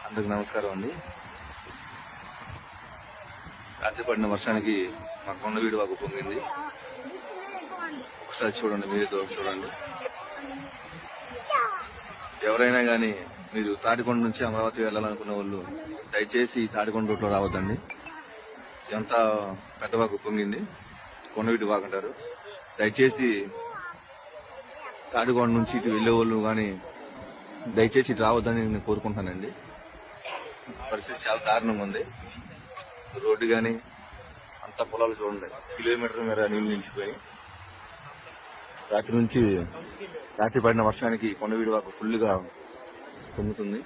అందరికి నమస్కారం అండి. రాత్రి పడిన వర్షానికి మా కొండవీడు వాగు పొంగింది. ఒకసారి చూడండి, మీరేతో చూడండి. ఎవరైనా కానీ మీరు తాడికొండ నుంచి అమరావతి వెళ్ళాలనుకున్న వాళ్ళు దయచేసి తాడికొండ రూట్లో రావద్దండి. ఎంత పెద్ద వాగు పొంగింది, కొండవీడు వాగు అంటారు. దయచేసి తాడికొండ నుంచి ఇటు వెళ్లే వాళ్ళు కానీ దయచేసి ఇటు రావద్దని నేను కోరుకుంటానండి. పరిస్థితి చాలా దారుణంగా ఉంది. రోడ్డు కానీ అంత పొలాలు చూడండి, కిలోమీటర్ మేర నీళ్లు నిలిచిపోయి. రాత్రి పడిన వర్షానికి కొండవీడు వాగు ఫుల్ గా పొంగుతుంది.